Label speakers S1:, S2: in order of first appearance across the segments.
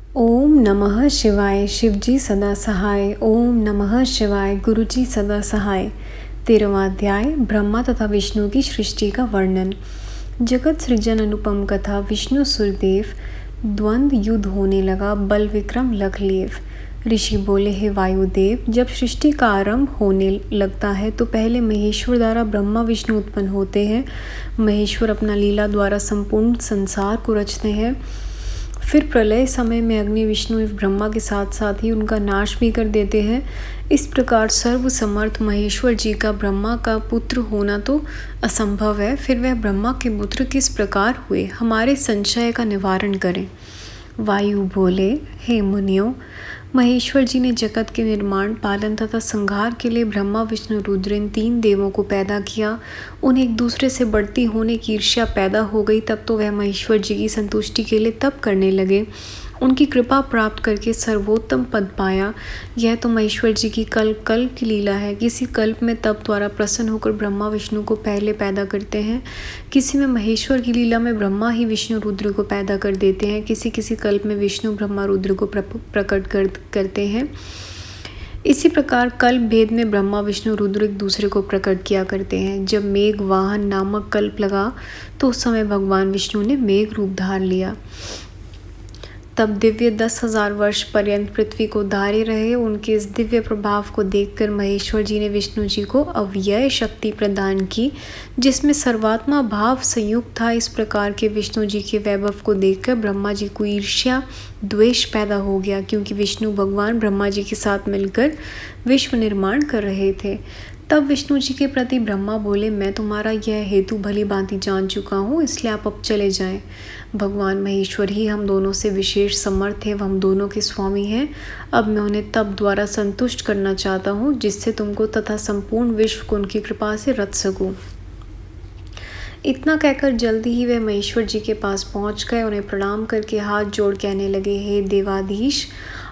S1: ओम नमः शिवाय। शिवजी सदा सहाय। ओम नमः शिवाय। गुरुजी सदा सहाय। 13वां अध्याय ब्रह्मा तथा विष्णु की सृष्टि का वर्णन। जगत सृजन अनुपम कथा। विष्णु सुरदेव। द्वंद्व युद्ध होने लगा। बल विक्रम लखलेव। ऋषि बोले, हे वायुदेव, जब सृष्टि का आरंभ होने लगता है तो पहले महेश्वर द्वारा ब्रह्मा विष्णु उत्पन्न होते हैं। महेश्वर अपना लीला द्वारा संपूर्ण संसार को रचते हैं। फिर प्रलय समय में अग्नि विष्णु ब्रह्मा के साथ साथ ही उनका नाश भी कर देते हैं। इस प्रकार सर्व समर्थ महेश्वर जी का ब्रह्मा का पुत्र होना तो असंभव है। फिर वह ब्रह्मा के पुत्र किस प्रकार हुए, हमारे संशय का निवारण करें। वायु बोले, हे मुनियों, महेश्वर जी ने जगत के निर्माण, पालन तथा संहार के लिए ब्रह्मा विष्णु रुद्र इन 3 देवों को पैदा किया। उन्हें एक दूसरे से बढ़ती होने की ईर्ष्या पैदा हो गई। तब तो वह महेश्वर जी की संतुष्टि के लिए तप करने लगे। उनकी कृपा प्राप्त करके सर्वोत्तम पद पाया। यह तो महेश्वर जी की कल्प की लीला है। किसी कल्प में तप द्वारा प्रसन्न होकर ब्रह्मा विष्णु को पहले पैदा करते हैं। किसी में महेश्वर की लीला में ब्रह्मा ही विष्णु रुद्र को पैदा कर देते हैं। किसी कल्प में विष्णु ब्रह्मा रुद्र को प्रकट करते हैं। इसी प्रकार कल्प भेद में ब्रह्मा विष्णु रुद्र एक दूसरे को प्रकट किया करते हैं। जब मेघ वाहन नामक कल्प लगा तो उस समय भगवान विष्णु ने मेघ रूप धार लिया। तब दिव्य 10,000 वर्ष पर्यंत पृथ्वी को धारे रहे। उनके इस दिव्य प्रभाव को देखकर महेश्वर जी ने विष्णु जी को अव्यय शक्ति प्रदान की, जिसमें सर्वात्मा भाव संयुक्त था। इस प्रकार के विष्णु जी के वैभव को देखकर ब्रह्मा जी को ईर्ष्या द्वेष पैदा हो गया, क्योंकि विष्णु भगवान ब्रह्मा जी के साथ मिलकर विश्व निर्माण कर रहे थे। तब विष्णु जी के प्रति ब्रह्मा बोले, मैं तुम्हारा यह हेतु भली भांति जान चुका हूँ, इसलिए आप अब चले जाएं। भगवान महेश्वर ही हम दोनों से विशेष समर्थ है, हम दोनों के स्वामी हैं। अब मैं उन्हें तप द्वारा संतुष्ट करना चाहता हूँ, जिससे तुमको तथा संपूर्ण विश्व को उनकी कृपा से रच सकूँ। इतना कहकर जल्दी ही वह महेश्वर जी के पास पहुँच गए। उन्हें प्रणाम करके हाथ जोड़ कहने लगे, हे देवाधीश,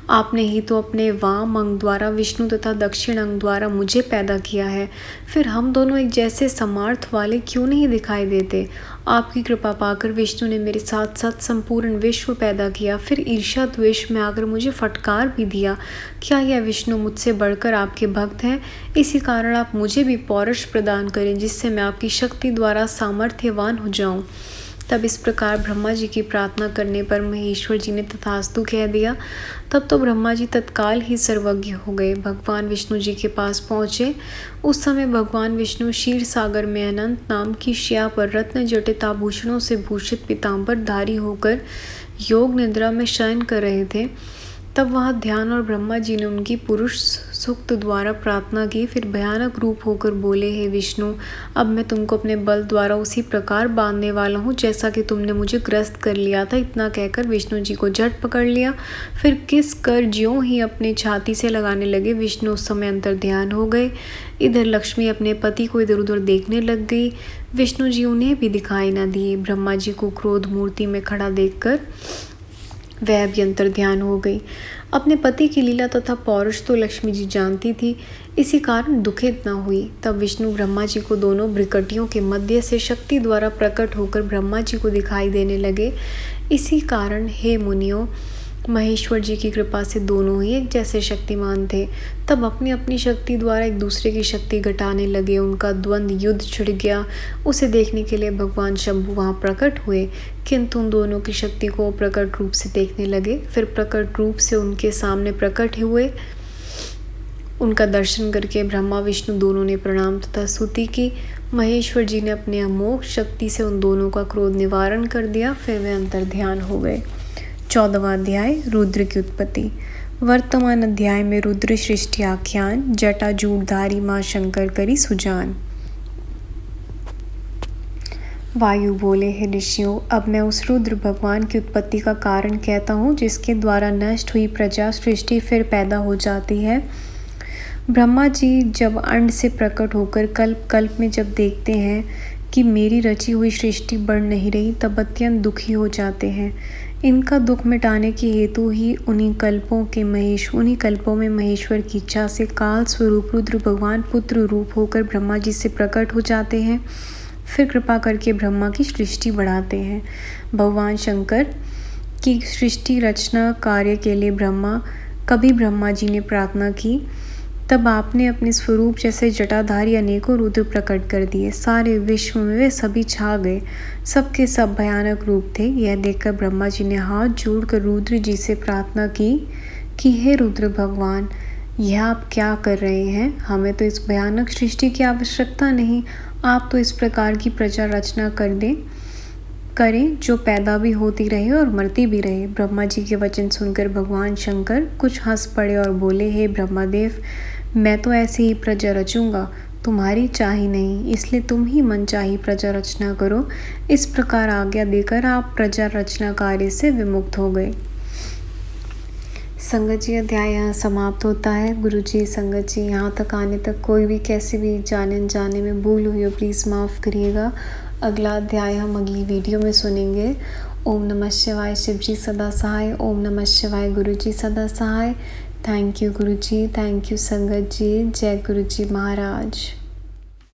S1: आपने ही तो अपने वाम अंग द्वारा विष्णु तथा दक्षिण अंग द्वारा मुझे पैदा किया है। फिर हम दोनों एक जैसे समर्थ वाले क्यों नहीं दिखाई देते? आपकी कृपा पाकर विष्णु ने मेरे साथ साथ संपूर्ण विश्व पैदा किया। फिर ईर्ष्या द्वेष में आकर मुझे फटकार भी दिया। क्या यह विष्णु मुझसे बढ़कर आपके भक्त हैं? इसी कारण आप मुझे भी पौरुष प्रदान करें, जिससे मैं आपकी शक्ति द्वारा सामर्थ्यवान हो जाऊं। तब इस प्रकार ब्रह्मा जी की प्रार्थना करने पर महेश्वर जी ने तथास्तु कह दिया। तब तो ब्रह्मा जी तत्काल ही सर्वज्ञ हो गए। भगवान विष्णु जी के पास पहुँचे। उस समय भगवान विष्णु क्षीर सागर में अनंत नाम की शिया पर रत्न जटित आभूषणों से भूषित पीताम्बरधारी होकर योग निद्रा में शयन कर रहे थे। तब वहाँ ध्यान और ब्रह्मा जी ने उनकी पुरुष सूक्त द्वारा प्रार्थना की। फिर भयानक रूप होकर बोले, हे विष्णु, अब मैं तुमको अपने बल द्वारा उसी प्रकार बांधने वाला हूँ जैसा कि तुमने मुझे ग्रस्त कर लिया था। इतना कहकर विष्णु जी को झट पकड़ लिया। फिर किस कर ज्यों ही अपने छाती से लगाने लगे। विष्णु उस समय अंतर ध्यान हो गए। इधर लक्ष्मी अपने पति को इधर उधर देखने लग गई। विष्णु जी उन्हें भी दिखाई न दिए। ब्रह्मा जी को क्रोध मूर्ति में खड़ा देखकर वह भी अंतर ध्यान हो गई। अपने पति की लीला तथा पौरुष तो लक्ष्मी जी जानती थी, इसी कारण दुखित न हुई। तब विष्णु ब्रह्मा जी को दोनों भ्रिकटियों के मध्य से शक्ति द्वारा प्रकट होकर ब्रह्मा जी को दिखाई देने लगे। इसी कारण हे मुनियों, महेश्वर जी की कृपा से दोनों ही एक जैसे शक्तिमान थे। तब अपनी अपनी शक्ति द्वारा एक दूसरे की शक्ति घटाने लगे। उनका द्वंद्व युद्ध छिड़ गया। उसे देखने के लिए भगवान शंभु वहाँ प्रकट हुए, किंतु उन दोनों की शक्ति को प्रकट रूप से देखने लगे। फिर प्रकट रूप से उनके सामने प्रकट हुए। उनका दर्शन करके ब्रह्मा विष्णु दोनों ने प्रणाम तथा स्तुति की। महेश्वर जी ने अपने अमोघ शक्ति से उन दोनों का क्रोध निवारण कर दिया। फिर वे अंतर ध्यान हो गए। 14वां अध्याय रुद्र की उत्पत्ति। वर्तमान अध्याय में रुद्र सृष्टि आख्यान। जटाजूटधारी माँ शंकर करी सुजान। वायु बोले, हे ऋषियों, अब मैं उस रुद्र भगवान की उत्पत्ति का कारण कहता हूँ, जिसके द्वारा नष्ट हुई प्रजा सृष्टि फिर पैदा हो जाती है। ब्रह्मा जी जब अंड से प्रकट होकर कल्प में जब देखते हैं कि मेरी रची हुई सृष्टि बढ़ नहीं रही, तब अत्यंत दुखी हो जाते हैं। इनका दुख मिटाने के हेतु ही उन्हीं कल्पों में महेश्वर की इच्छा से काल स्वरूप रुद्र भगवान पुत्र रूप होकर ब्रह्मा जी से प्रकट हो जाते हैं। फिर कृपा करके ब्रह्मा की सृष्टि बढ़ाते हैं। भगवान शंकर कि सृष्टि रचना कार्य के लिए ब्रह्मा जी ने प्रार्थना की, तब आपने अपने स्वरूप जैसे जटाधारी अनेकों रुद्र प्रकट कर दिए। सारे विश्व में वे सभी छा गए, सबके सब भयानक रूप थे। यह देखकर ब्रह्मा जी ने हाथ जोड़कर रुद्र जी से प्रार्थना की कि हे रुद्र भगवान, यह आप क्या कर रहे हैं? हमें तो इस भयानक सृष्टि की आवश्यकता नहीं। आप तो इस प्रकार की प्रजा रचना करें जो पैदा भी होती रहे और मरती भी रहे। ब्रह्मा जी के वचन सुनकर भगवान शंकर कुछ हंस पड़े और बोले, हे ब्रह्मदेव, मैं तो ऐसी ही प्रजा रचूंगा, तुम्हारी चाही नहीं, इसलिए तुम ही मनचाही प्रजा रचना करो। इस प्रकार आज्ञा देकर आप प्रजा रचना कार्य से विमुक्त हो गए। संगत जी, अध्याय यहाँ समाप्त होता है। गुरु जी, संगत जी, यहाँ तक आने तक कोई भी कैसे भी जाने में भूल हुई हो प्लीज़ माफ़ करिएगा। अगला अध्याय हम अगली वीडियो में सुनेंगे। ओम नमः शिवाय। शिव जी सदा सहाय। ओम नमः शिवाय। गुरु जी सदा सहाय। Thank you Guru ji, thank you संगत जी। जय गुरु जी महाराज।